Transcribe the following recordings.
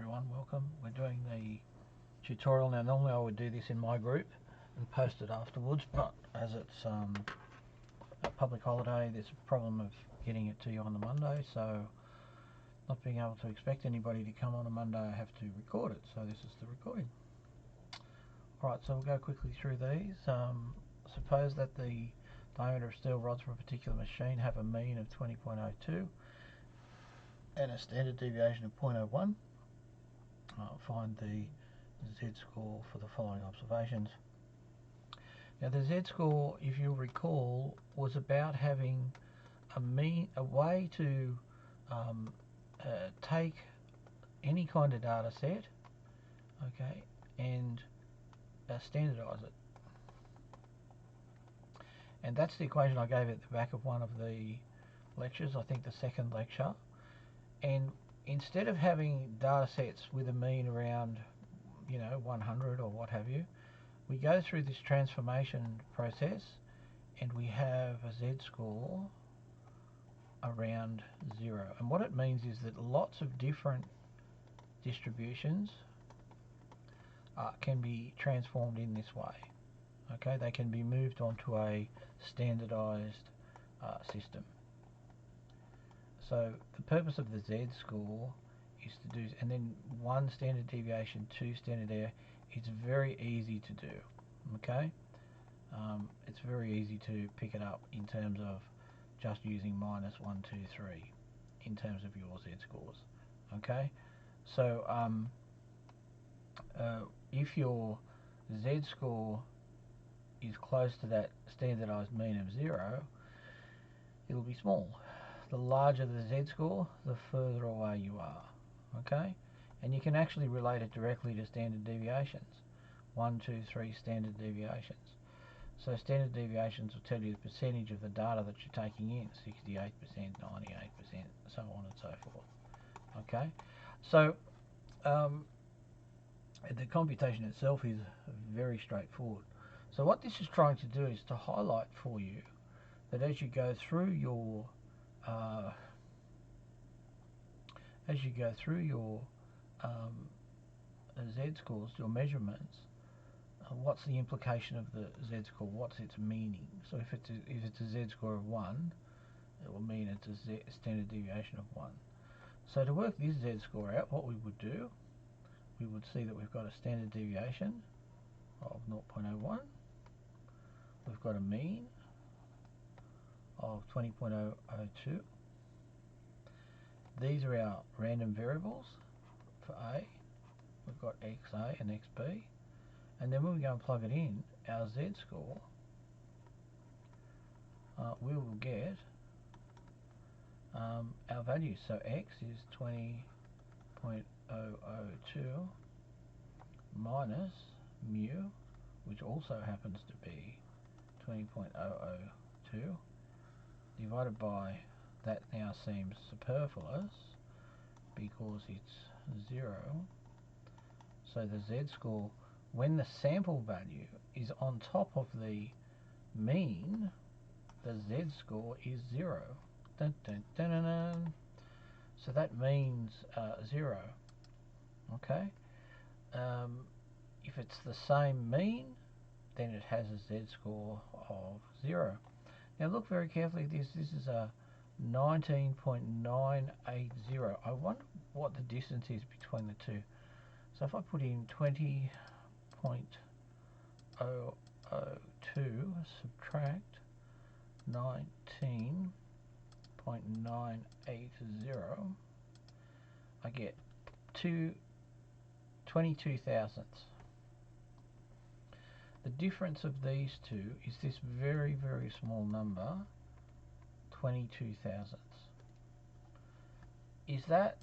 everyone, welcome. We're doing the tutorial now. Normally I would do this in my group and post it afterwards, but as it's a public holiday, there's a problem of getting it to you on the Monday, so not being able to expect anybody to come on a Monday, I have to record it, so this is the recording. Alright, so we'll go quickly through these. Suppose that the diameter of steel rods for a particular machine have a mean of 20.02 and a standard deviation of 0.01. Find the z-score for the following observations. Now the z-score, if you'll recall, was about having a way to take any kind of data set, okay, and standardize it. And that's the equation I gave at the back of one of the lectures, I think the second lecture. And instead of having data sets with a mean around 100 or what have you, we go through this transformation process and we have a z-score around 0. And what it means is that lots of different distributions can be transformed in this way. Okay, they can be moved onto a standardized system. So the purpose of the z-score is to do, and then 1 standard deviation, 2 standard error. It's very easy to do. Okay, it's very easy to pick it up in terms of just using -1, 2, 3 in terms of your z-scores. Okay, so if your z-score is close to that standardized mean of 0, it'll be small. The larger the z-score, the further away you are. Okay, and you can actually relate it directly to standard deviations. 1, 2, 3 standard deviations. So standard deviations will tell you the percentage of the data that you're taking in, 68%, 98%, so on and so forth. Okay, so the computation itself is very straightforward. So what this is trying to do is to highlight for you that as you go through your z-scores, your measurements, what's the implication of the z-score? What's its meaning? So if it's a z-score of 1, it will mean it's a standard deviation of 1. So to work this z-score out, what we would do, we would see that we've got a standard deviation of 0.01. We've got a mean of 20.002. These are our random variables for A. We've got XA and XB. And then when we go and plug it in, our z-score, we will get our values. So X is 20.002 minus mu, which also happens to be 20.002, divided by, that now seems superfluous because it's 0. So the z-score, when the sample value is on top of the mean, the z-score is 0. Dun, dun, dun, dun, dun. So that means 0. Okay. If it's the same mean, then it has a z-score of 0. Now look very carefully at this. This is a 19.980. I wonder what the distance is between the two. So if I put in 20.002, subtract 19.980, I get 22 thousandths. The difference of these two is this very, very small number, 22 thousandths. Is that,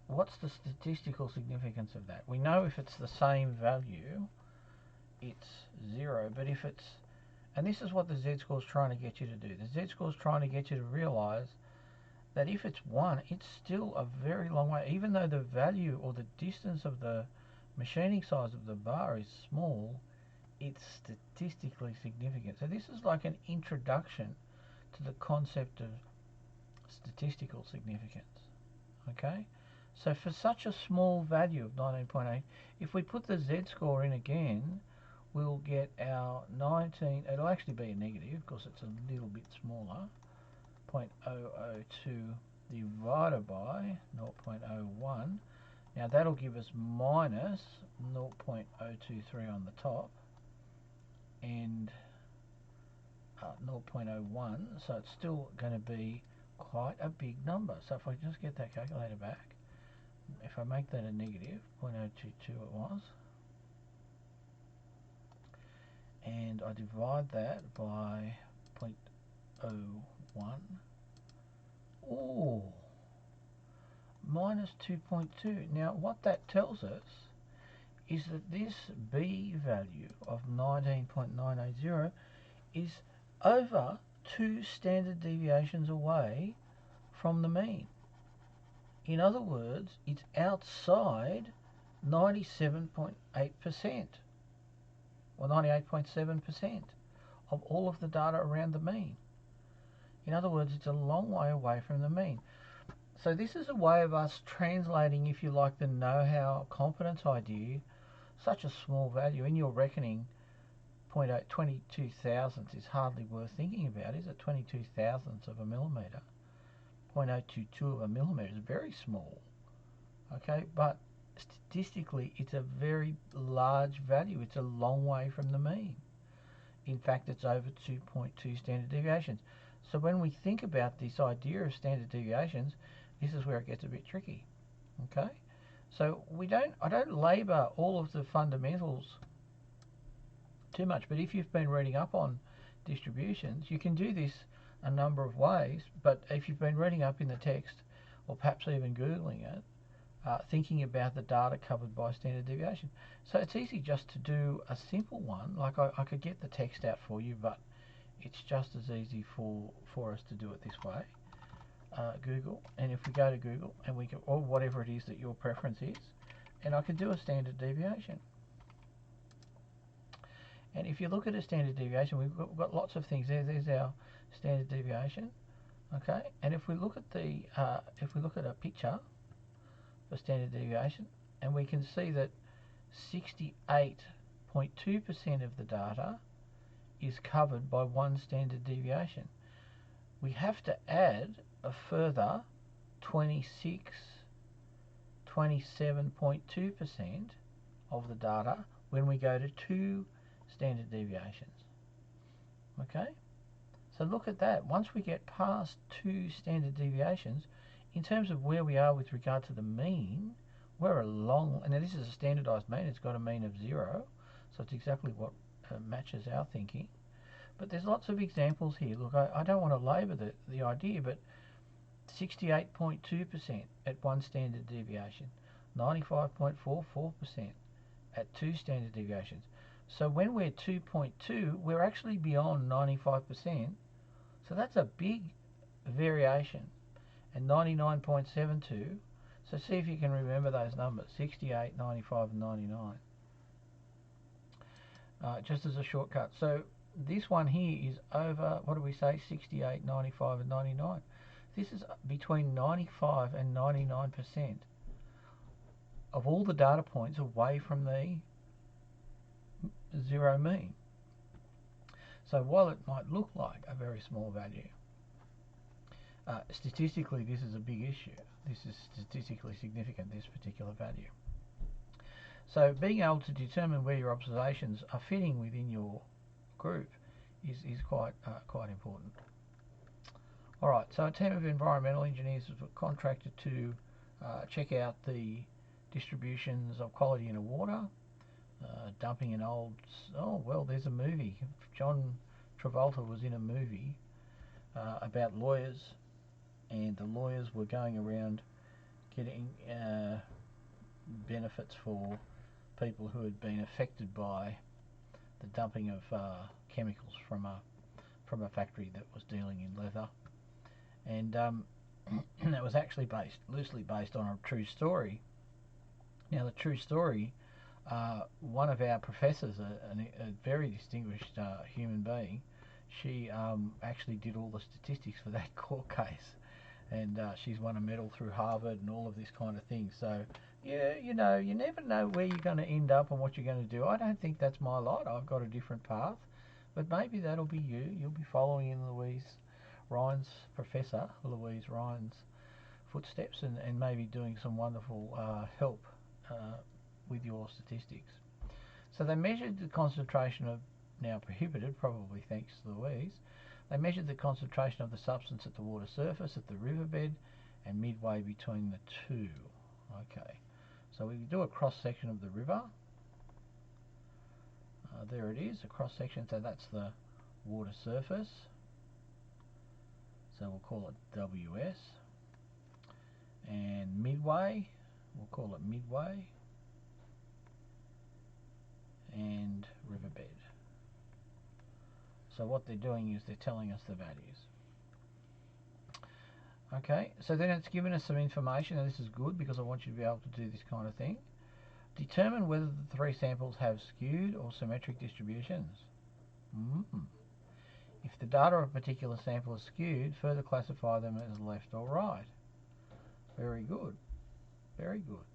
what's the statistical significance of that? We know if it's the same value, it's 0, but if it's, and this is what the z-score is trying to get you to do. The z-score is trying to get you to realize that if it's 1, it's still a very long way. Even though the value or the distance of the machining size of the bar is small, it's statistically significant. So this is like an introduction to the concept of statistical significance. Okay, So for such a small value of 19.8, if we put the z-score in again, we'll get our 19, it'll actually be a negative because it's a little bit smaller, 0.002 divided by 0.01. Now that'll give us minus 0.023 on the top and 0.01, so it's still going to be quite a big number. So if I just get that calculator back, if I make that a negative, 0.022 it was, and I divide that by 0.01, oh, minus 2.2. Now what that tells us is that this B value of 19.980 is over 2 standard deviations away from the mean. In other words, it's outside 97.8% or 98.7% of all of the data around the mean. In other words, it's a long way away from the mean. So this is a way of us translating, if you like, the know-how competence idea, such a small value. In your reckoning, 22 thousandths is hardly worth thinking about, is it? 22 thousandths of a millimetre. 0.022 of a millimetre is very small. Okay, but statistically it's a very large value. It's a long way from the mean. In fact, it's over 2.2 standard deviations. So when we think about this idea of standard deviations, this is where it gets a bit tricky. Okay, so I don't labour all of the fundamentals too much, but if you've been reading up on distributions, you can do this a number of ways. But if you've been reading up in the text, or perhaps even Googling it, thinking about the data covered by standard deviation. So it's easy just to do a simple one, like I could get the text out for you, but it's just as easy for us to do it this way. Google, and if we go to Google and we can, or whatever it is that your preference is, and I could do a standard deviation. And if you look at a standard deviation, we've got lots of things there. There's our standard deviation, okay. And if we look at a picture for standard deviation, and we can see that 68.2% of the data is covered by one standard deviation. We have to add a further 27.2% of the data when we go to 2 standard deviations. Okay, so look at that. Once we get past 2 standard deviations, in terms of where we are with regard to the mean, we're a long, and this is a standardized mean, it's got a mean of 0, so it's exactly what matches our thinking. But there's lots of examples here. Look, I don't want to labour the idea, but 68.2% at 1 standard deviation, 95.44% at 2 standard deviations. So when we're 2.2, we're actually beyond 95%. So that's a big variation. And 99.72. So see if you can remember those numbers: 68, 95, and 99. Just as a shortcut. So this one here is over, what do we say, 68, 95, and 99. This is between 95 and 99% of all the data points away from the 0 mean. So while it might look like a very small value, statistically this is a big issue. This is statistically significant, this particular value. So being able to determine where your observations are fitting within your group is quite important. Alright, so a team of environmental engineers have contracted to check out the distributions of quality in the water, dumping an old, oh well, there's a movie. John Travolta was in a movie about lawyers, and the lawyers were going around getting benefits for people who had been affected by the dumping of chemicals from a factory that was dealing in leather, and that was actually loosely based on a true story. Now the true story, one of our professors, a very distinguished human being, she actually did all the statistics for that court case, and she's won a medal through Harvard and all of this kind of thing. So, yeah, you know, you never know where you're going to end up and what you're going to do. I don't think that's my lot. I've got a different path, but maybe that'll be you. You'll be following in Professor Louise Ryan's footsteps, and maybe doing some wonderful help with your statistics. So they measured the concentration of, now prohibited, probably thanks to Louise, they measured the concentration of the substance at the water surface, at the riverbed, and midway between the two. Okay, so we do a cross-section of the river. There it is, a cross-section, so that's the water surface. So we'll call it WS. And midway, we'll call it midway. And riverbed. So what they're doing is they're telling us the values. Okay, so then it's given us some information, and this is good because I want you to be able to do this kind of thing. Determine whether the three samples have skewed or symmetric distributions. If the data of a particular sample is skewed, further classify them as left or right. Very good. Very good.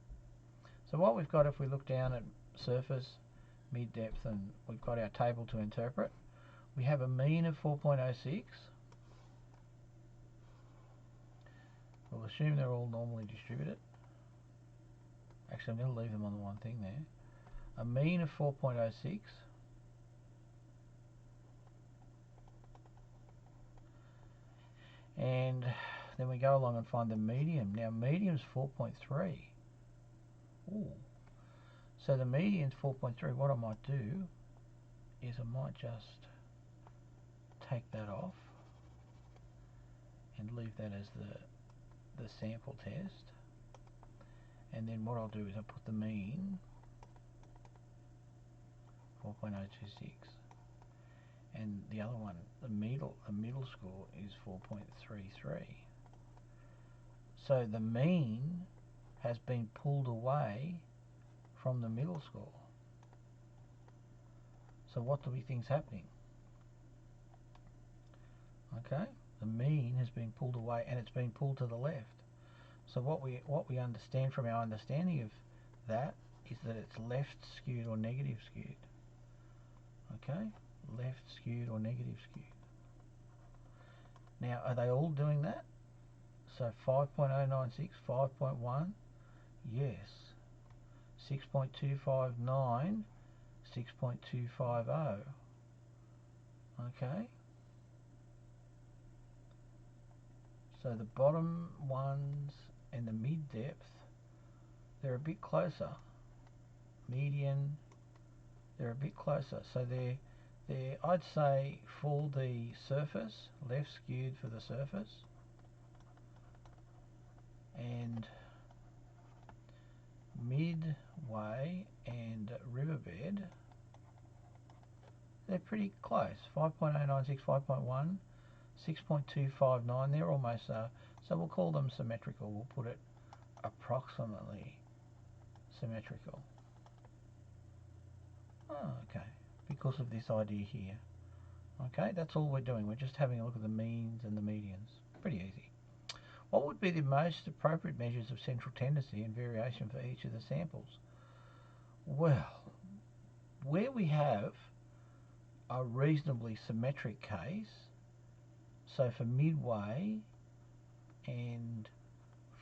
So what we've got, if we look down at surface, mid-depth, and we've got our table to interpret, we have a mean of 4.06. We'll assume they're all normally distributed. Actually, I'm going to leave them on the one thing there. A mean of 4.06. And then we go along and find the median. Now, median's 4.3. Ooh. So the median's 4.3. What I might do is I might just take that off and leave that as the sample test. And then what I'll do is I'll put the mean 4.026, and the other one, the middle score is 4.33. So the mean has been pulled away from the middle score. So what do we think's happening? Okay, the mean has been pulled away and it's been pulled to the left. So what we understand from our understanding of that is that it's left skewed or negative skewed. Okay, left skewed or negative skewed. Now, are they all doing that? So 5.096, 5.1, yes. 6.259, 6.250. Okay. So the bottom ones and the mid depth, they're a bit closer. Median, they're a bit closer. So they're I'd say for the surface, left skewed for the surface, and midway and riverbed, they're pretty close. 5.096, 5.1, 6.259, they're almost, so we'll call them symmetrical. We'll put it approximately symmetrical. Oh, okay, because of this idea here. Okay, that's all we're doing. We're just having a look at the means and the medians. Pretty easy. What would be the most appropriate measures of central tendency and variation for each of the samples? Well, where we have a reasonably symmetric case, so for midway and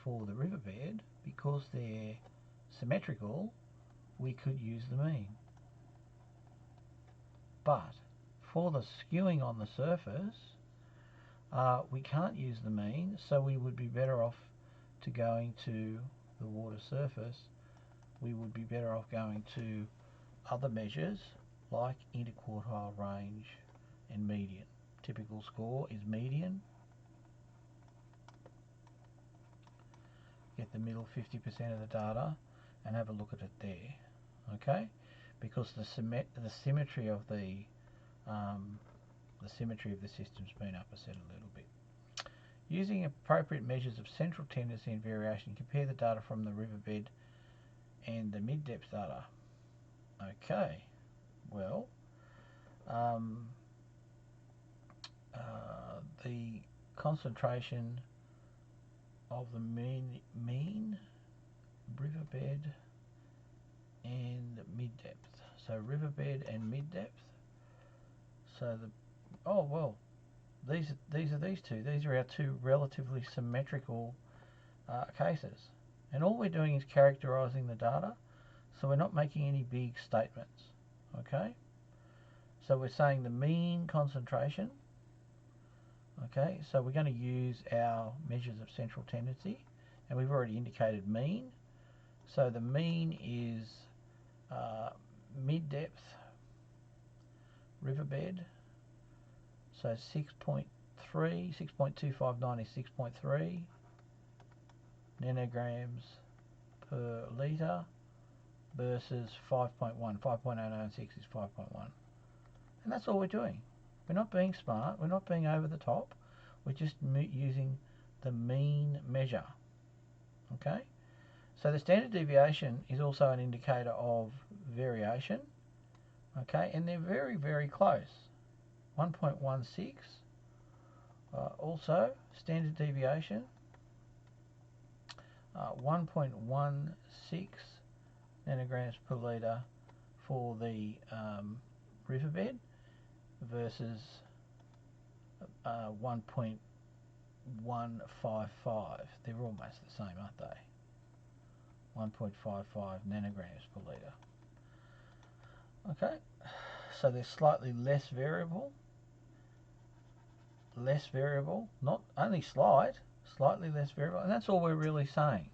for the riverbed, because they're symmetrical, we could use the mean. But for the skewing on the surface, we can't use the mean, so we would be better off to going to the water surface. We would be better off going to other measures like interquartile range and median. Typical score is median. Get the middle 50% of the data and have a look at it there. Okay, because the symmetry of the system's been upset a little bit. Using appropriate measures of central tendency and variation, compare the data from the riverbed and the mid-depth data. Okay, well, the concentration of the mean riverbed and mid-depth. So riverbed and mid-depth. So these are these two. These are our two relatively symmetrical cases, and all we're doing is characterizing the data. So we're not making any big statements. Okay. So we're saying the mean concentration. Okay. So we're going to use our measures of central tendency, and we've already indicated mean. So the mean is mid-depth riverbed. So 6.3, 6.259 is 6.3 nanograms per litre versus 5.1. 5.096 is 5.1. And that's all we're doing. We're not being smart. We're not being over the top. We're just using the mean measure. Okay? So the standard deviation is also an indicator of variation. Okay? And they're very, very close. 1.16. Also, standard deviation. 1.16 nanograms per litre for the riverbed versus 1.155. They're almost the same, aren't they? 1.55 nanograms per litre. Okay, so they're slightly less variable. Not only slightly less variable, and that's all we're really saying.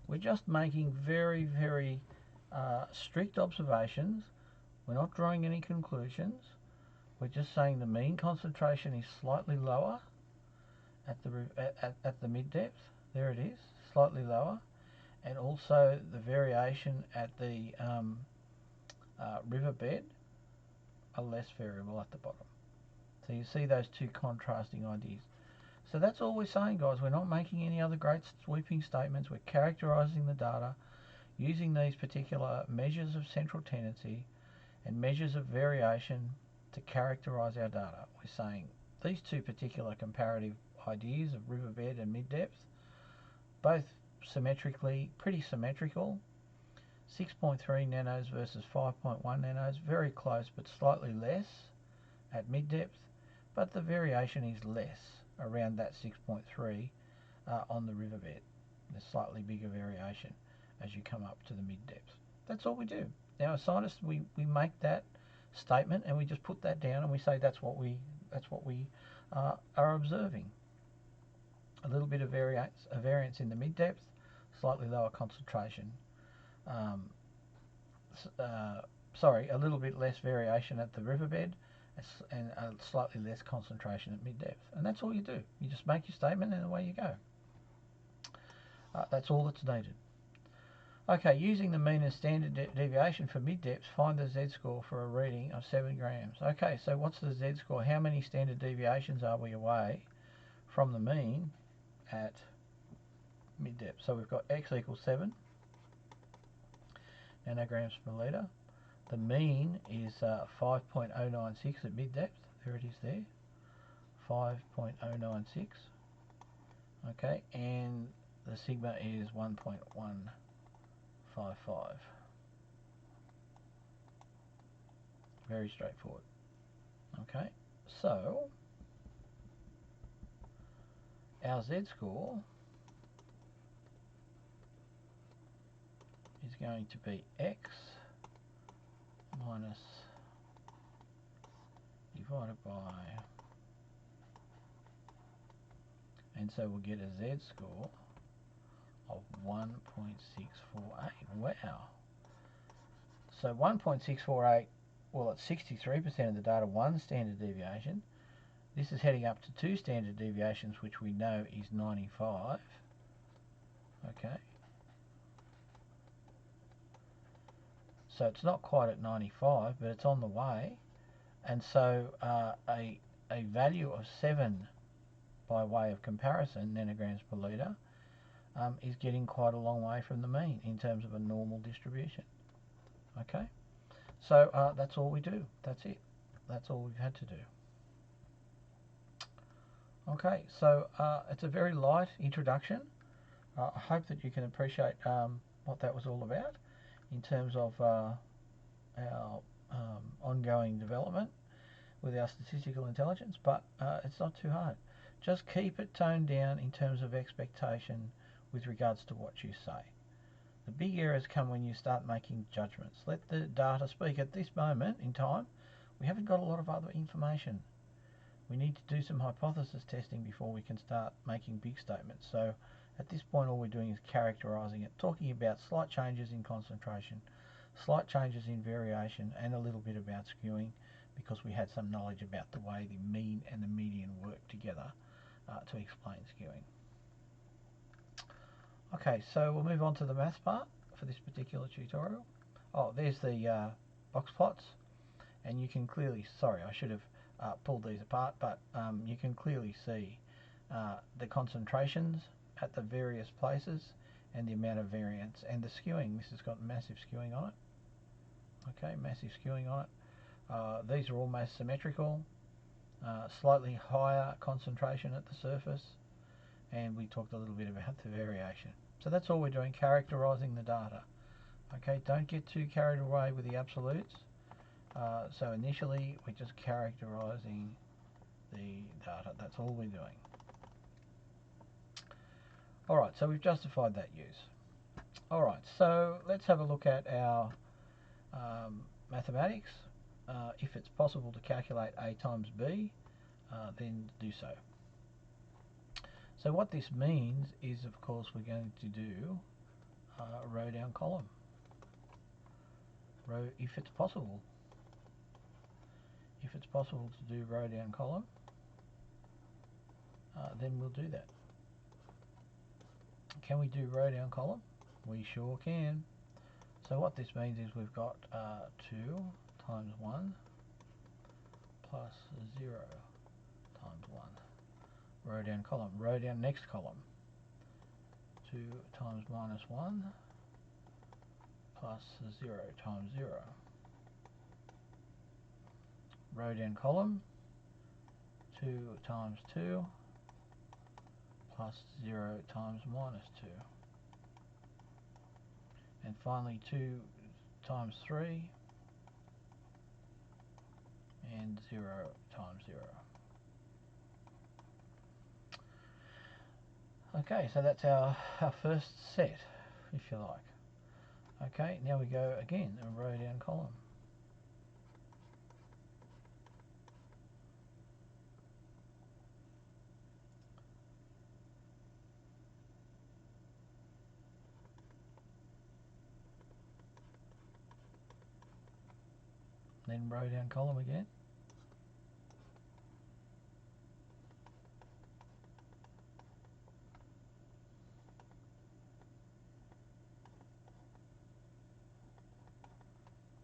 We're just making very, very strict observations. We're not drawing any conclusions. We're just saying the mean concentration is slightly lower at the mid depth. There it is, slightly lower, and also the variation at the riverbed are less variable at the bottom. So you see those two contrasting ideas. So that's all we're saying, guys. We're not making any other great sweeping statements. We're characterizing the data using these particular measures of central tendency and measures of variation to characterize our data. We're saying these two particular comparative ideas of riverbed and mid-depth, both pretty symmetrical. 6.3 nanos versus 5.1 nanos, very close but slightly less at mid-depth, but the variation is less around that 6.3 on the riverbed. There's slightly bigger variation as you come up to the mid-depth. That's all we do. Now, as scientists, we make that statement and we just put that down and we say that's what we are observing. A little bit of variance in the mid-depth, slightly lower concentration. A little bit less variation at the riverbed and a slightly less concentration at mid-depth. And that's all you do. You just make your statement and away you go. That's all that's needed. Okay, using the mean and standard deviation for mid-depth, find the z-score for a reading of 7 grams. Okay, so what's the z-score? How many standard deviations are we away from the mean at mid-depth? So we've got x equals 7 nanograms per litre. The mean is 5.096 at mid-depth. There it is there. 5.096. Okay, and the sigma is 1.155. Very straightforward. Okay, so our z-score is going to be x minus divided by, and so we'll get a z-score of 1.648. Wow. So 1.648, well, it's 63% of the data, 1 standard deviation. This is heading up to 2 standard deviations, which we know is 95. Okay. So it's not quite at 95, but it's on the way. And so a value of 7 by way of comparison, nanograms per litre, is getting quite a long way from the mean in terms of a normal distribution. Okay, so that's all we do. That's it. That's all we've had to do. Okay, so it's a very light introduction. I hope that you can appreciate what that was all about in terms of our ongoing development with our statistical intelligence, but it's not too hard. Just keep it toned down in terms of expectation with regards to what you say. The big errors come when you start making judgments. Let the data speak. At this moment in time, we haven't got a lot of other information. We need to do some hypothesis testing before we can start making big statements. So at this point, all we're doing is characterizing it, talking about slight changes in concentration, slight changes in variation, and a little bit about skewing, because we had some knowledge about the way the mean and the median work together to explain skewing. Okay, so we'll move on to the maths part for this particular tutorial. Oh, there's the box plots, and you can clearly, sorry, I should have pulled these apart, but you can clearly see the concentrations at the various places and the amount of variance and the skewing. This has got massive skewing on it. Okay, massive skewing on it. These are almost symmetrical, slightly higher concentration at the surface, and we talked a little bit about the variation. So that's all we're doing, characterizing the data. Okay, don't get too carried away with the absolutes. So initially we're just characterizing the data. That's all we're doing. Alright, so we've justified that use. Alright, so let's have a look at our mathematics. If it's possible to calculate A times B, then do so. So what this means is, of course, we're going to do row down column. Row, if it's possible. If it's possible to do row down column, then we'll do that. Can we do row down column? We sure can. So what this means is we've got 2 times 1 plus 0 times 1. Row down column. Row down next column. 2 times minus 1 plus 0 times 0. Row down column. 2 times 2 plus 0 times minus 2. And finally 2 times 3 and 0 times 0. Okay, so that's our first set, if you like. Okay, now we go again, a row down column. Then row down column again.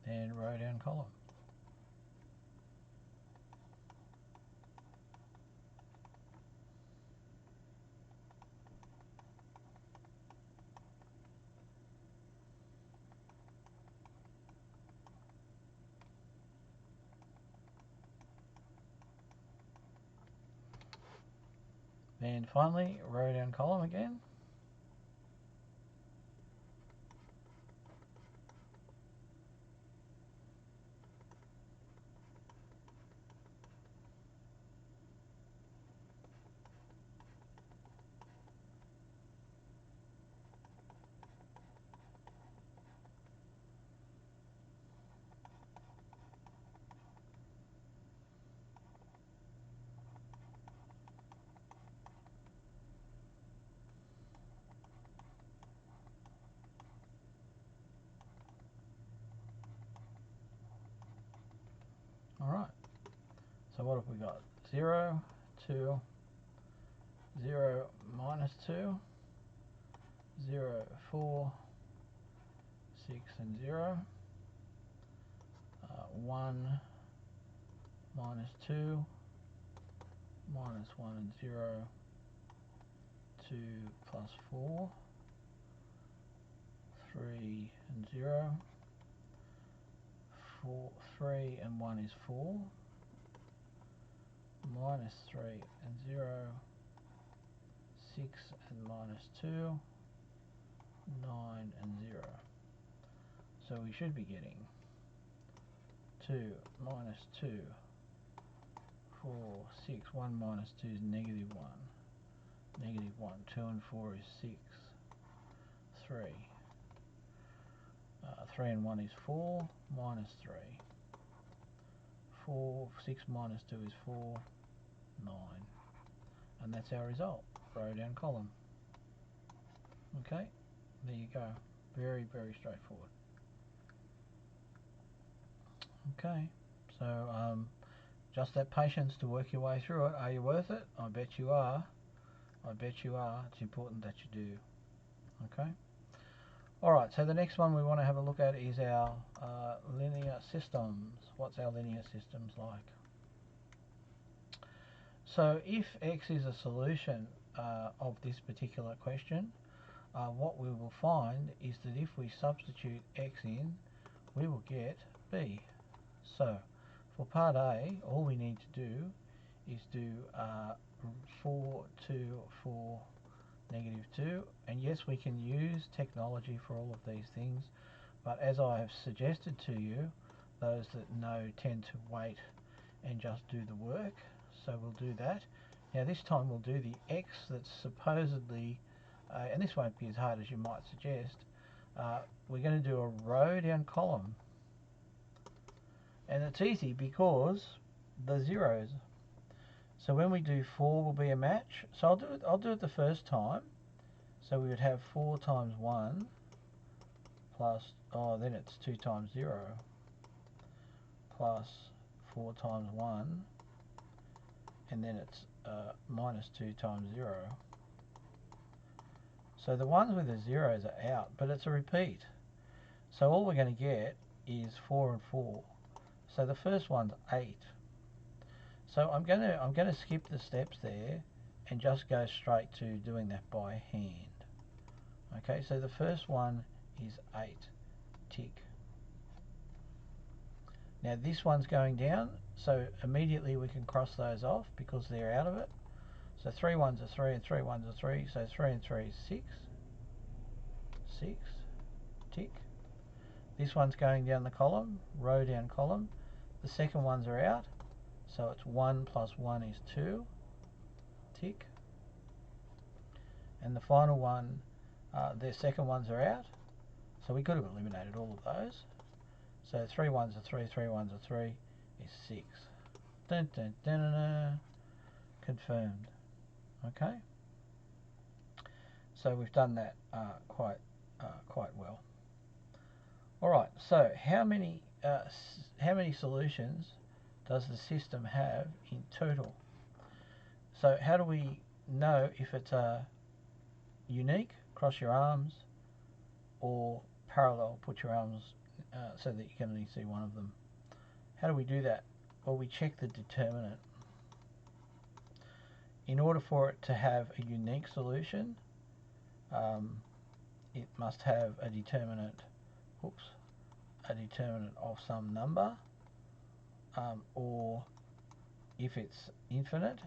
Then row down column. Then finally, row down column again. Alright, so what have we got? 0, 2, 0, minus 2, 0, 4, 6 and 0, 1, minus 2, minus 1 and 0, 2 plus 4, 3 and 0, 4, 3 and 1 is 4, minus 3 and 0, 6 and minus 2, 9 and 0. So we should be getting 2 minus 2, 4, 6, 1 minus 2 is negative 1, negative 1, 2 and 4 is 6, 3, 3 and 1 is 4, minus 3, 4, 6 minus 2 is 4, 9, and that's our result, row down column. Okay, there you go, very straightforward. Okay, so just that patience to work your way through it. Are you worth it? I bet you are. I bet you are. It's important that you do. Okay. Alright, so the next one we want to have a look at is our linear systems. What's our linear systems like? So if x is a solution of this particular question, what we will find is that if we substitute x in, we will get b. So for part A, all we need to do is do 4, 2, 4, negative 2, and yes, we can use technology for all of these things, but as I have suggested to you, those that know tend to wait and just do the work, so we'll do that. Now this time we'll do the x that's supposedly, and this won't be as hard as you might suggest, we're going to do a row down column, and it's easy because the zeros. So when we do 4 will be a match. So I'll do it the first time. So we would have 4 times 1 plus, then it's 2 times 0 plus 4 times 1, and then it's minus 2 times 0. So the ones with the zeros are out, but it's a repeat. So all we're going to get is 4 and 4. So the first one's 8. So I'm going to skip the steps there and just go straight to doing that by hand. Okay, so the first one is 8. Tick. Now this one's going down, so immediately we can cross those off because they're out of it. So 3 ones are 3 and 3 ones are 3, so 3 and 3 is 6. 6. Tick. This one's going down the column, row down column. The second ones are out, so it's 1 plus 1 is 2. Tick. And the final one, their second ones are out, so we could have eliminated all of those. So 3 ones are 3, 3 ones are 3 is 6. Dun, dun, dun, dun, dun. Confirmed. Okay. So we've done that quite well. All right. So how many solutions does the system have in total? So how do we know if it's unique? Cross your arms, or parallel. Put your arms so that you can only see one of them. How do we do that? Well, we check the determinant. In order for it to have a unique solution, it must have a determinant, a determinant of some number, or if it's infinite,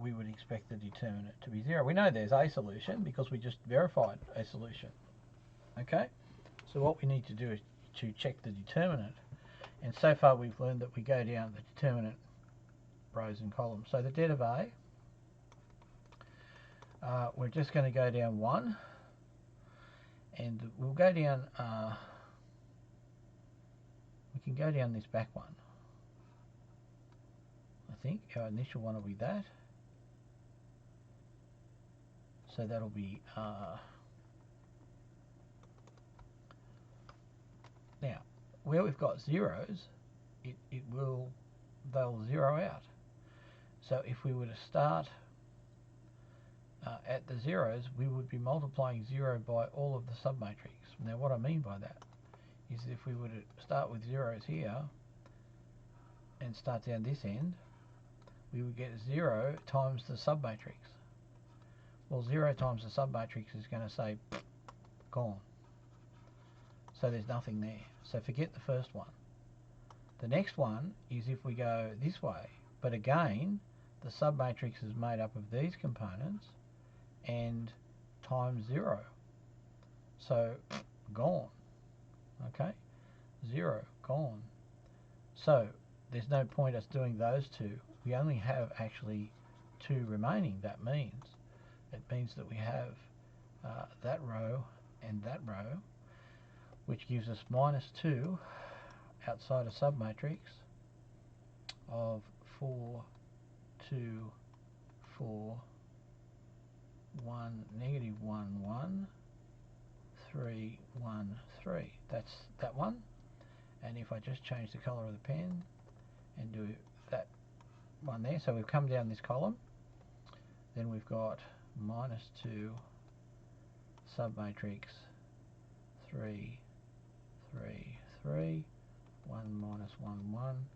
we would expect the determinant to be 0. We know there's a solution because we just verified a solution. Okay, so what we need to do is to check the determinant, and so far we've learned that we go down the determinant rows and columns. So the det of A, we're just going to go down 1, and we'll go down, we can go down this back one. I think our initial one will be that. So that'll be, now, where we've got zeros, they'll zero out. So if we were to start at the zeros, we would be multiplying 0 by all of the submatrix. Now what I mean by that is if we were to start with zeros here and start down this end, we would get 0 times the submatrix. Well, 0 times the submatrix is going to say gone. So there's nothing there. So forget the first one. The next one is if we go this way, but again the submatrix is made up of these components and times 0. So gone. Okay, 0, gone. So there's no point us doing those two. We only have actually 2 remaining. That means that we have that row and that row, which gives us -2 outside a submatrix of 4, 2, 4, 1, -1, 1, 3, 1, 3. That's that one. And if I just change the colour of the pen and do that one there, so we've come down this column, then we've got -2 submatrix 3, 3, 3, 1, -1, 1,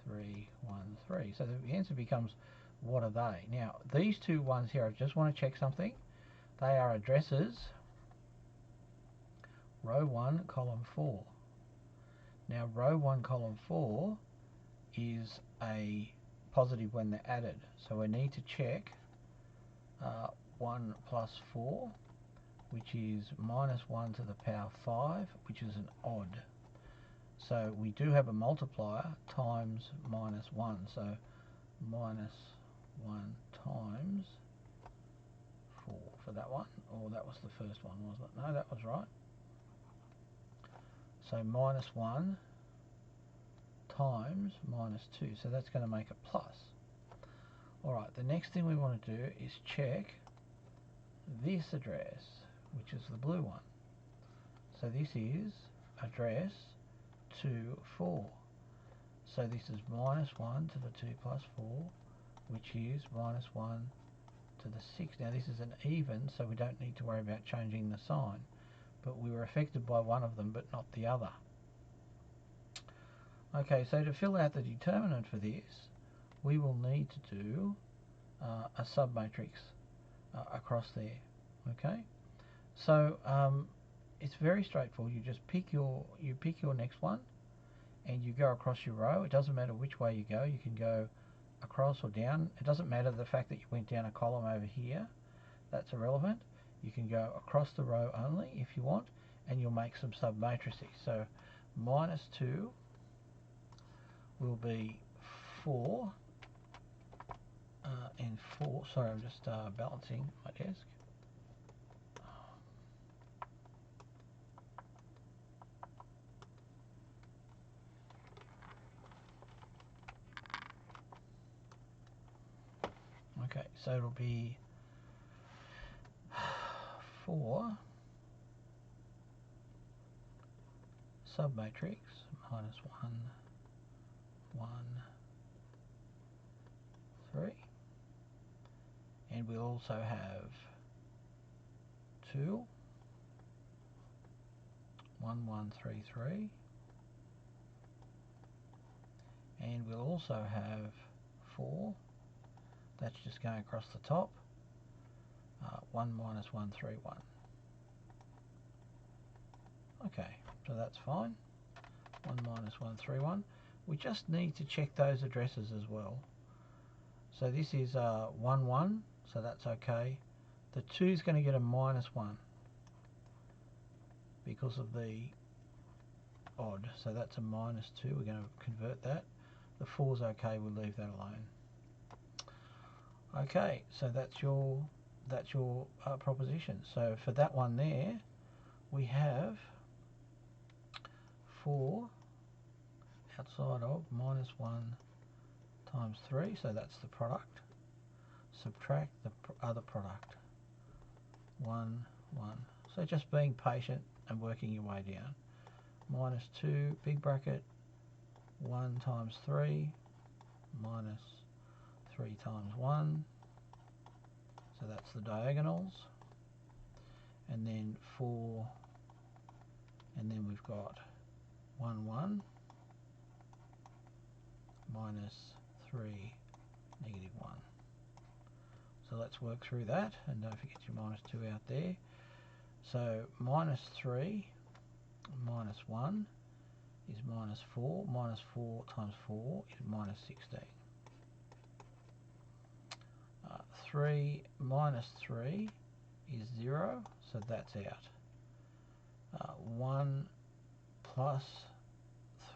3, 1, 3. So the answer becomes, what are they? Now, these two ones here, I just want to check something. They are addresses, row 1, column 4. Now, row 1, column 4 is a positive when they're added. So we need to check 1 plus 4, which is -1 to the power 5, which is an odd. So we do have a multiplier times -1. So -1 times 4 for that one. Or that was the first one, wasn't it? No, that was right. So -1 times -2. So that's going to make a plus. Alright, the next thing we want to do is check this address, which is the blue one. So this is address 2, 4. So this is -1 to the 2 plus 4, which is -1 to the 6. Now this is an even, so we don't need to worry about changing the sign. But we were affected by one of them, but not the other. Okay, so to fill out the determinant for this, we will need to do a submatrix across there. Okay, so it's very straightforward. You just pick your next one, and you go across your row. It doesn't matter which way you go. You can go across or down. It doesn't matter the fact that you went down a column over here. That's irrelevant. You can go across the row only if you want, and you'll make some submatrices. So -2 will be 4 and 4. Sorry, I'm just balancing my desk. Okay, so it'll be 4 submatrix -1, 1, 3, and we'll also have 2, 1, 1, 3, 3, and we'll also have 4. That's just going across the top. 1, -1, 3, 1. Okay, so that's fine. 1, -1, 3, 1. We just need to check those addresses as well. So this is 1, 1, so that's okay. The 2 is going to get a -1 because of the odd, so that's a -2. We're going to convert that. The 4 is okay, we'll leave that alone. Okay, so that's your proposition. So for that one there, we have 4 outside of -1 times 3, so that's the product. Subtract the other product, 1, 1. So just being patient and working your way down. -2, big bracket, 1 times 3, -3 times 1. So that's the diagonals. And then 4, and then we've got 1, 1, -3, -1. So let's work through that, and don't forget your -2 out there. So -3 -1 is -4. -4 times 4 is -16. 3 -3 is 0, so that's out. 1 plus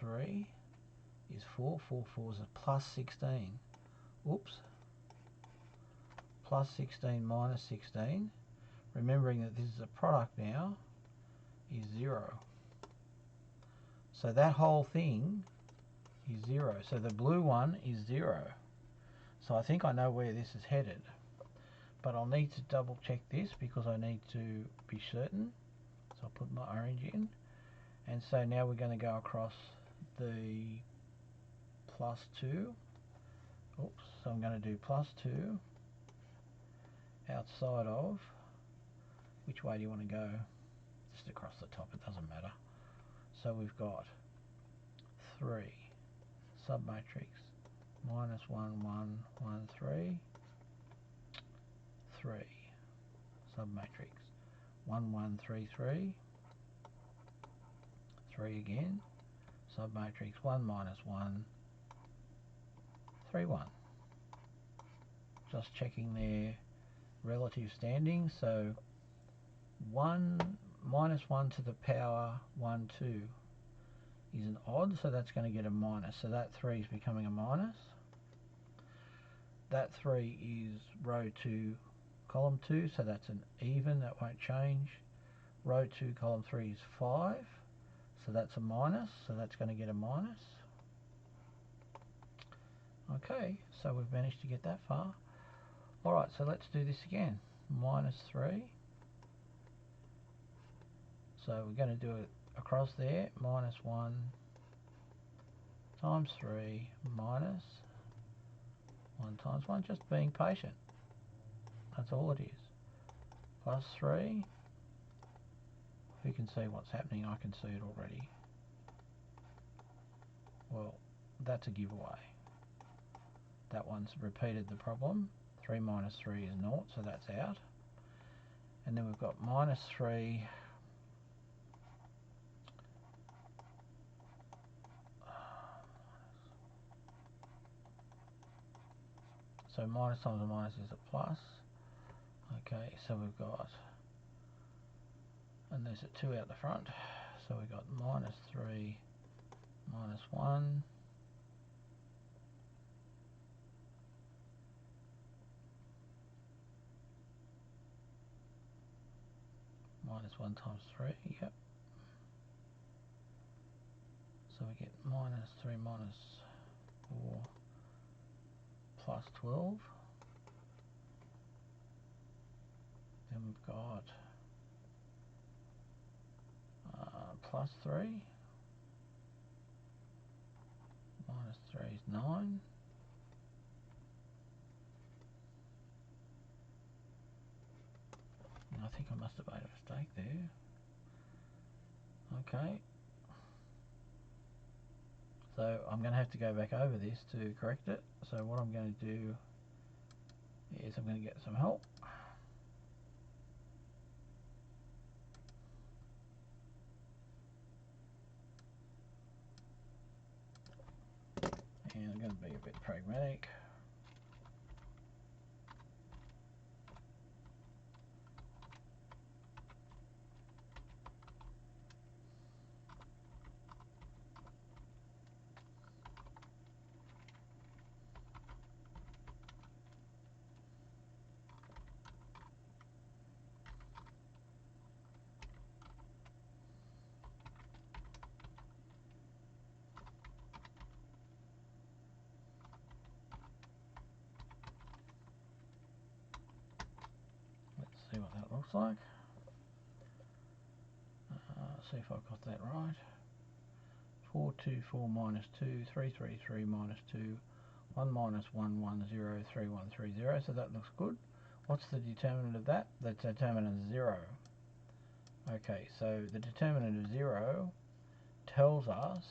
3 is 4. 4 fours are plus 16. Oops. Plus 16 minus 16. Remembering that this is a product now, is 0. So that whole thing is 0. So the blue one is 0. So I think I know where this is headed. But I'll need to double check this because I need to be certain. So I'll put my orange in. And so now we're going to go across the plus 2. Oops, so I'm going to do plus 2 outside of, which way do you want to go? Just across the top, it doesn't matter. So we've got 3 submatrix minus 1 1 1 3 3 submatrix 1 1 3 3 3 again submatrix 1 minus 1 3 1. Just checking their relative standing. So 1 minus 1 to the power 1 2 is an odd, so that's going to get a minus. So that 3 is becoming a minus. That 3 is row 2, column 2, so that's an even, that won't change. Row 2, column 3 is 5, so that's a minus, so that's going to get a minus. Okay, so we've managed to get that far. Alright, so let's do this again. Minus 3. So we're going to do it across there. Minus 1 times 3 minus 1 times 1. Just being patient. That's all it is. Plus 3. Who can see what's happening? I can see it already. Well, that's a giveaway. That one's repeated the problem. 3 minus 3 is 0, so that's out. And then we've got minus 3 so minus times a minus is a plus. Okay, so we've got, and there's a 2 out the front, so we've got minus 3 minus 1 minus 1 times 3, yep. So we get minus 3 minus 4 plus 12. Then we've got plus 3 minus 3 is 9. And I think I must have made a mistake there. Okay. So I'm going to have to go back over this to correct it. So what I'm going to do is I'm going to get some help. And I'm going to be a bit pragmatic. Let's see what that looks like. See if I've got that right. 424 minus 2, 333 minus 2, 1 minus 1, 1, 0, 3, 1, 3, 0. So that looks good. What's the determinant of that? The determinant is 0. Okay, so the determinant of 0 tells us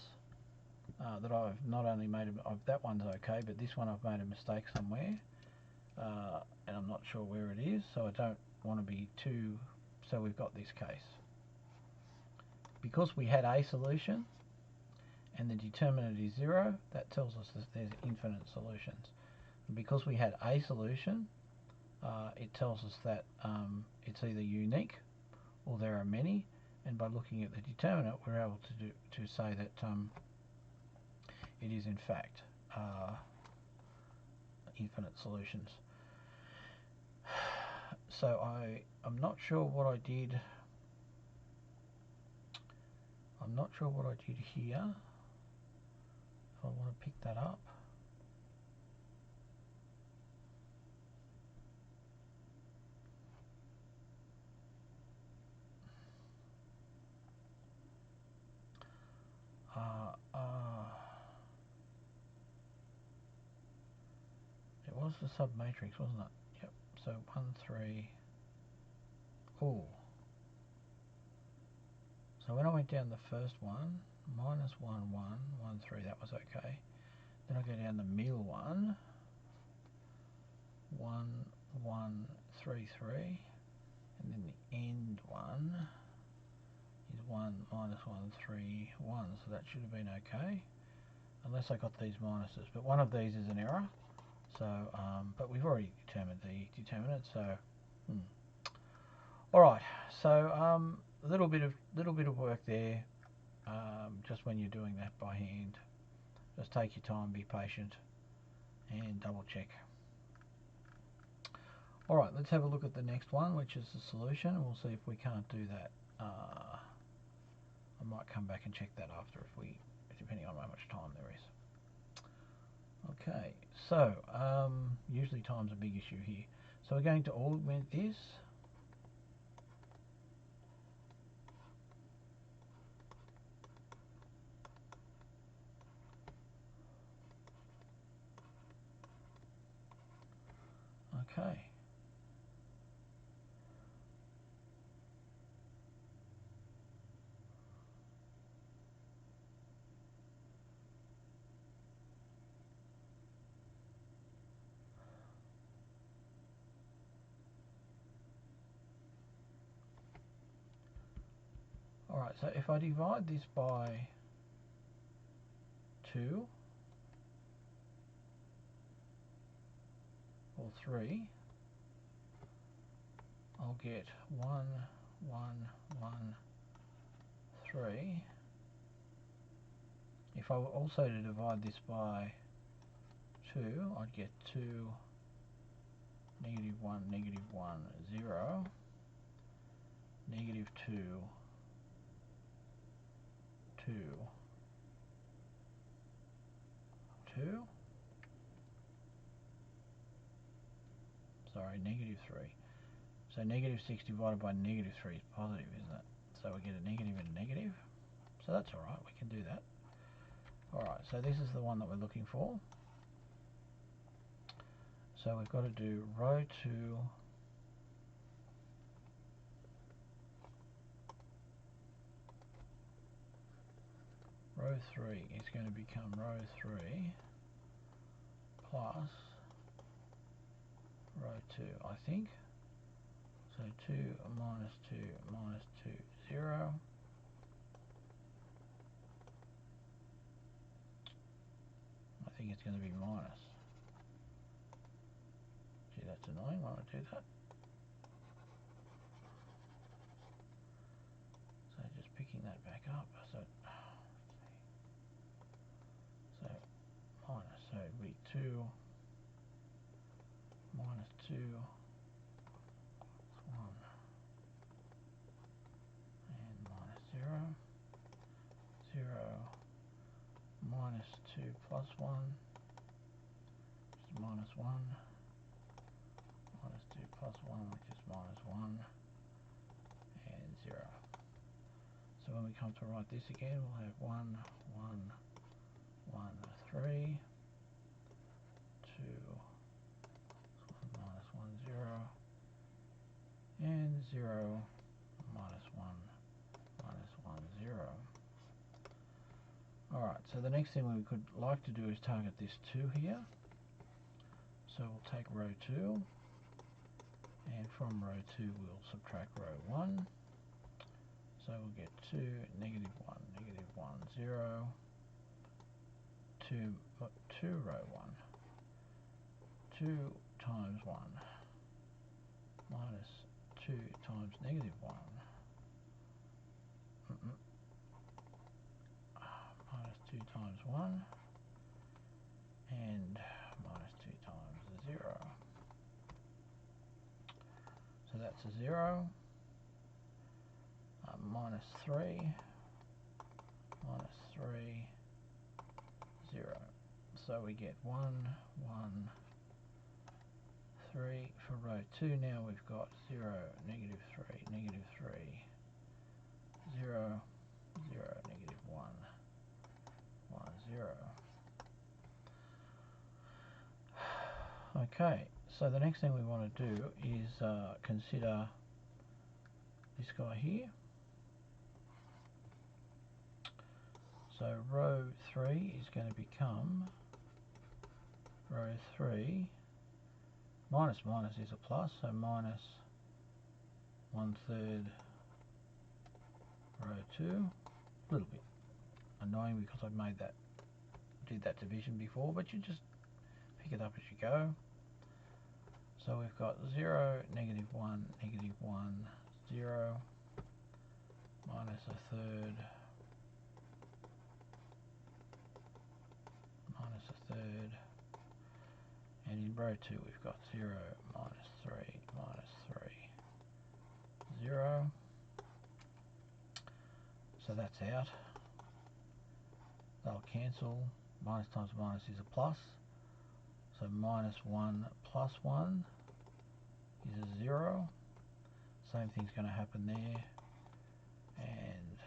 that I've not only made that one's okay, but this one I've made a mistake somewhere, and I'm not sure where it is, so I don't want to be too. So we've got this case. Because we had a solution and the determinant is 0, that tells us that there's infinite solutions. And because we had a solution, it tells us that it's either unique or there are many, and by looking at the determinant we're able to say that it is in fact infinite solutions. So I'm not sure what I did. I'm not sure what I did here. If I want to pick that up. It was the submatrix, wasn't it? Yep. So 1, 3. Oh. So when I went down the first one, minus 1, 1, 1, 3, that was okay. Then I go down the middle one, 1, 1, 3, 3, and then the end one is 1, minus 1, 3, 1. So that should have been okay, unless I got these minuses. But one of these is an error. So, but we've already determined the determinant. So, all right. So, a little bit of work there. Just when you're doing that by hand, just take your time, be patient, and double check. All right, let's have a look at the next one, which is the solution. We'll see if we can't do that. I might come back and check that after, depending on how much time there is. Okay, so usually time's a big issue here. So we're going to augment this. Okay. Alright, so if I divide this by 2 or 3, I'll get 1, 1, 1, 3. If I were also to divide this by 2, I'd get 2, negative 1, negative 1, 0, negative 2, 2, 2, sorry, negative 3. So negative 6 divided by negative 3 is positive, isn't it? So we get a negative and a negative. So that's alright, we can do that. Alright, so this is the one that we're looking for. So we've got to do row 2, row 3 is going to become row 3 plus row 2, I think. So 2 minus 2 minus 2, 0. I think it's going to be minus. Gee, that's annoying. Why would I do that? So just picking that back up. So minus. So it'd be 2 minus 2 plus 1 and minus 0. 0 minus 2 plus 1 which is minus 1. Minus 2 plus 1 which is minus 1 and 0. So when we come to write this again, we'll have 1, 1, 1, 3, 2, minus 1, 0, and 0, minus 1, minus 1, 0. Alright, so the next thing we could like to do is target this 2 here. So we'll take row 2, and from row 2 we'll subtract row 1. So we'll get 2, negative 1, negative 1, 0, 2, 2 row 1. 2 times 1 minus 2 times negative 1. Minus 2 times 1 and minus 2 times 0. So that's a 0. Minus 3, minus 3, 0. So we get 1, 1, 3 for row 2. Now we've got 0, negative 3, negative 3, 0, 0, negative 1, 1, 0. Okay, so the next thing we want to do is consider this guy here. So row 3 is going to become row 3 minus minus is a plus, so minus 1/3 row 2. A little bit annoying because I did that division before, but you just pick it up as you go. So we've got 0, negative 1, negative 1, 0, minus 1/3, minus 1/3, and in row 2 we've got 0, minus 3, minus 3, 0. So that's out. They'll cancel. Minus times minus is a plus. So minus 1 plus 1 is a 0. Same thing's going to happen there. And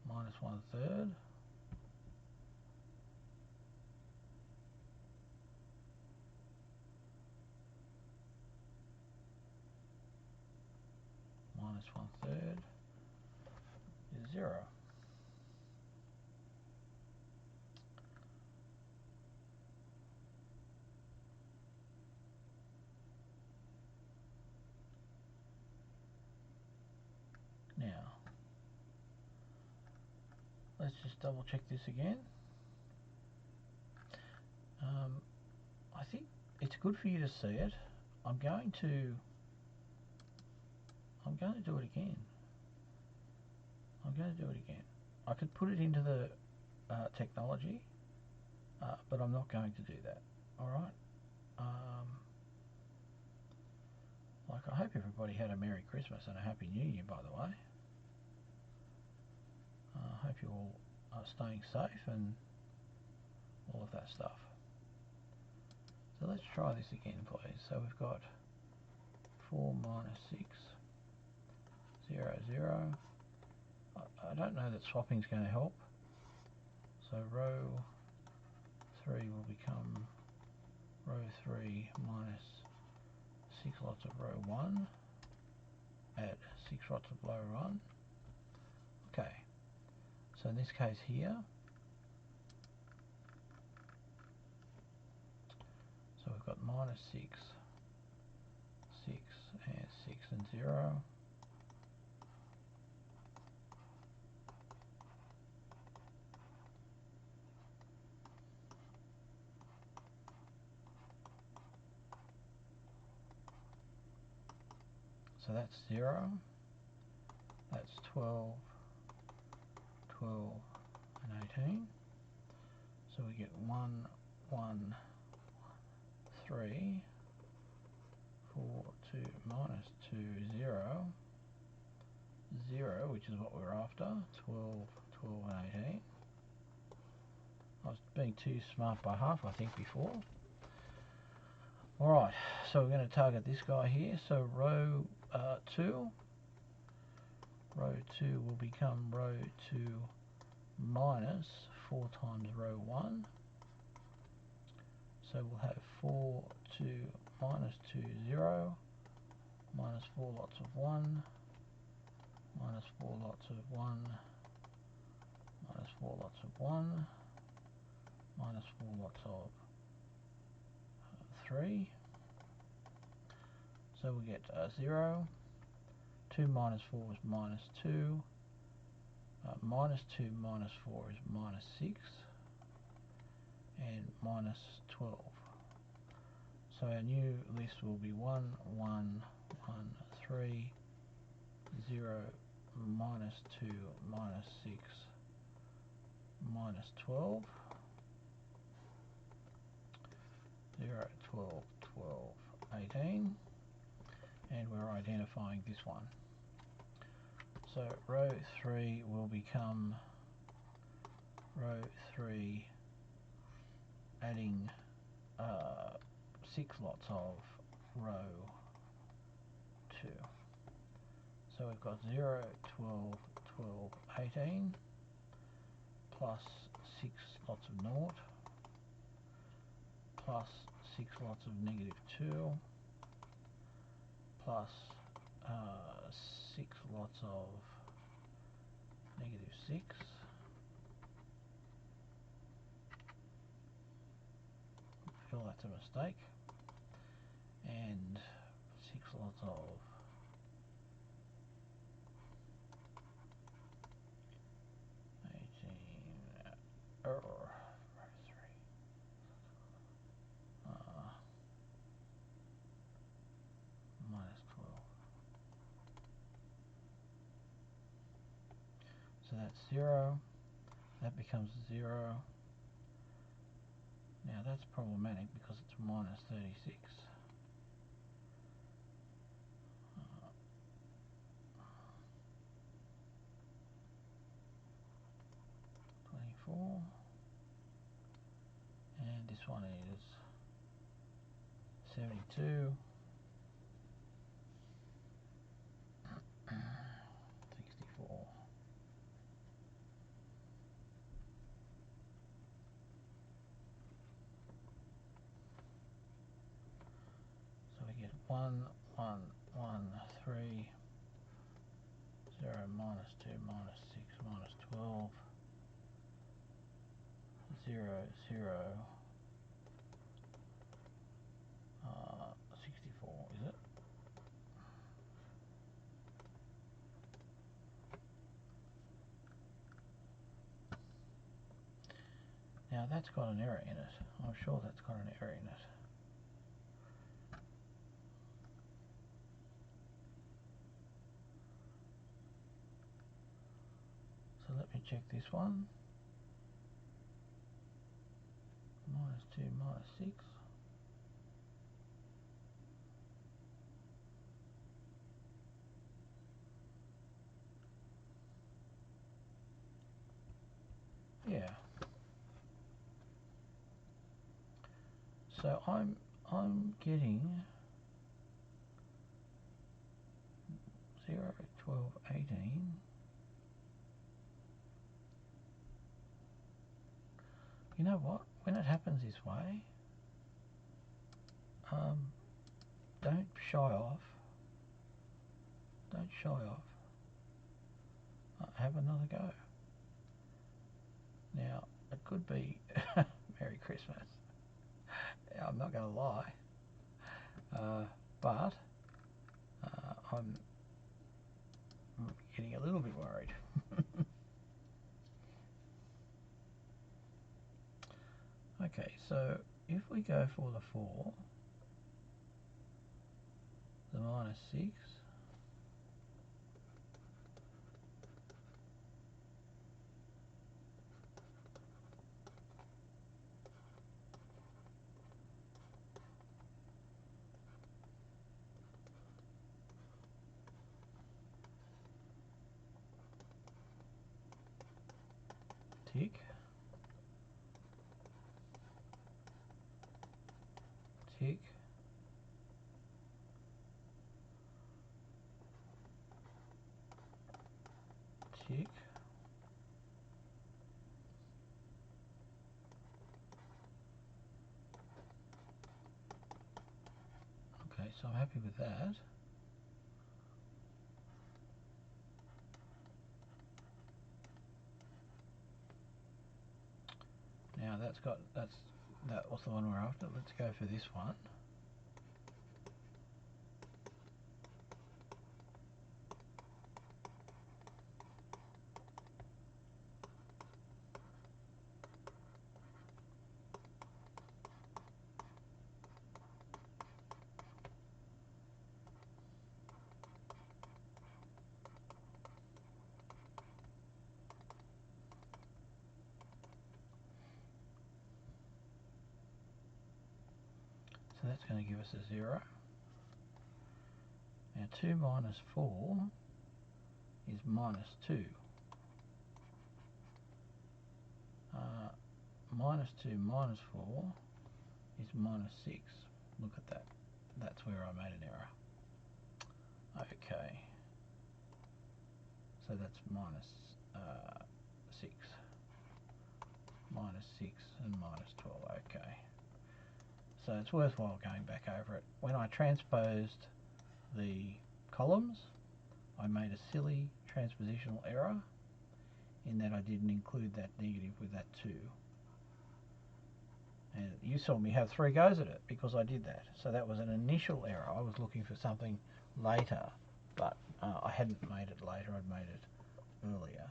minus 1/3. Minus 1/3 is 0. Now, let's just double check this again. I think it's good for you to see it. I'm going to do it again. I could put it into the technology, but I'm not going to do that. Alright? Like, I hope everybody had a Merry Christmas and a Happy New Year, by the way. I hope you all are staying safe and all of that stuff. So let's try this again, please. So we've got 4 minus 6, 0, 0. I don't know that swapping is going to help. So row 3 will become row 3 minus 6 lots of row 1 at 6 lots of row 1. Okay, so in this case here, so we've got minus 6, 6 and 6 and 0. So that's 0, that's 12, 12 and 18. So we get 1, 1, 3, 4, 2, minus 2, 0, 0, which is what we're after, 12, 12 and 18. I was being too smart by half, I think, before. Alright, so we're going to target this guy here. So row 2 will become row 2 minus 4 times row 1. So we'll have 4, 2, minus 2, 0, minus 4 lots of 1, minus 4 lots of 1, minus 4 lots of 1, minus 4 lots of 3. So we get 0. 2 minus 4 is minus 2. Minus 2 minus 4 is minus 6. And minus 12. So our new list will be 1, 1, 1, 3, 0, minus 2, minus 6, minus 12, 0, 12, 12, 18, and we're identifying this one. So row 3 will become row 3 adding 6 lots of row 2. So we've got 0, 12, 12, 18 plus 6 lots of naught plus 6 lots of negative 2 plus 6 lots of negative 6 feel that's a mistake, and 6 lots of row 3 minus 12. So that's 0, that becomes 0. Now that's problematic because it's minus 36. 24, and this one is 72, 64. So we get 1, 1, 1, 3, 0, minus 2, minus 6, minus 12, 0, 0, 64, is it? Now that's got an error in it. I'm sure that's got an error in it. So let me check this one. Minus 2, minus 6. Yeah. So I'm getting 0, 12, 18. You know what? When it happens this way, don't shy off. Don't shy off. Have another go. Now, it could be Merry Christmas. I'm not going to lie. But I'm getting a little bit worried. Okay, so if we go for the 4, the minus 6, tick, tick, tick. Okay, so I'm happy with that. Now that was the one we're after. Let's go for this one. that's going to give us a 0. Now 2 minus 4 is minus 2. Minus 2 minus 4 is minus 6. Look at that. That's where I made an error. Okay. So that's minus 6. Minus 6 and minus 12. Okay. So it's worthwhile going back over it. When I transposed the columns, I made a silly transpositional error in that I didn't include that negative with that 2. And you saw me have 3 goes at it because I did that. So that was an initial error. I was looking for something later, but I hadn't made it later, I'd made it earlier.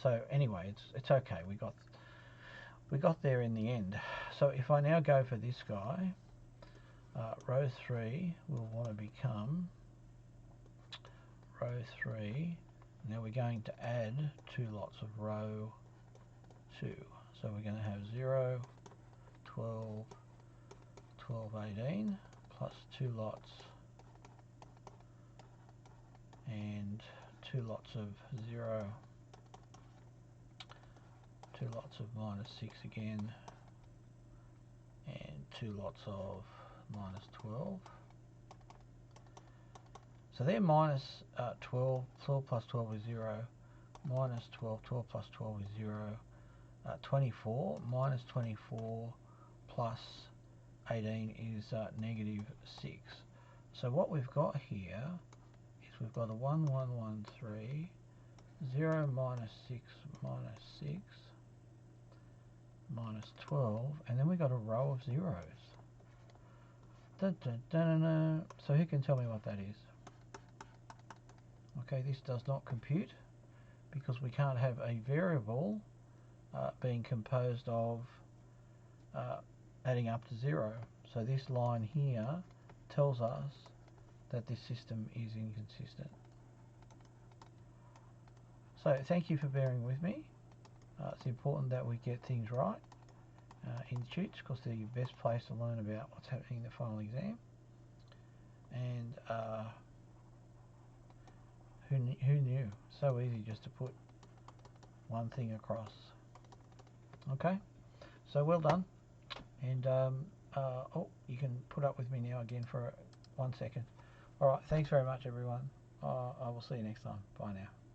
So anyway, it's okay. We got there in the end. So if I now go for this guy, row 3 will want to become row 3. Now we're going to add 2 lots of row 2. So we're going to have 0, 12, 12, 18, plus 2 lots, and 2 lots of 0, 2 lots of minus 6 again, and 2 lots of minus 12. So they're minus 12, 12 plus 12 is 0, minus 12, 12 plus 12 is 0, 24, minus 24 plus 18 is negative 6. So what we've got here is we've got a 1, 1, 1, 3, 0 minus 6 minus 6 minus 12, and then we've got a row of zeros. Dun, dun, dun, dun, dun. So who can tell me what that is? Okay, this does not compute because we can't have a variable being composed of adding up to 0. So this line here tells us that this system is inconsistent. So thank you for bearing with me. It's important that we get things right in tutes because they're your best place to learn about what's happening in the final exam. And who knew? So easy just to put one thing across. Okay, so well done. And oh, you can put up with me now again for 1 second. All right, thanks very much, everyone. I will see you next time. Bye now.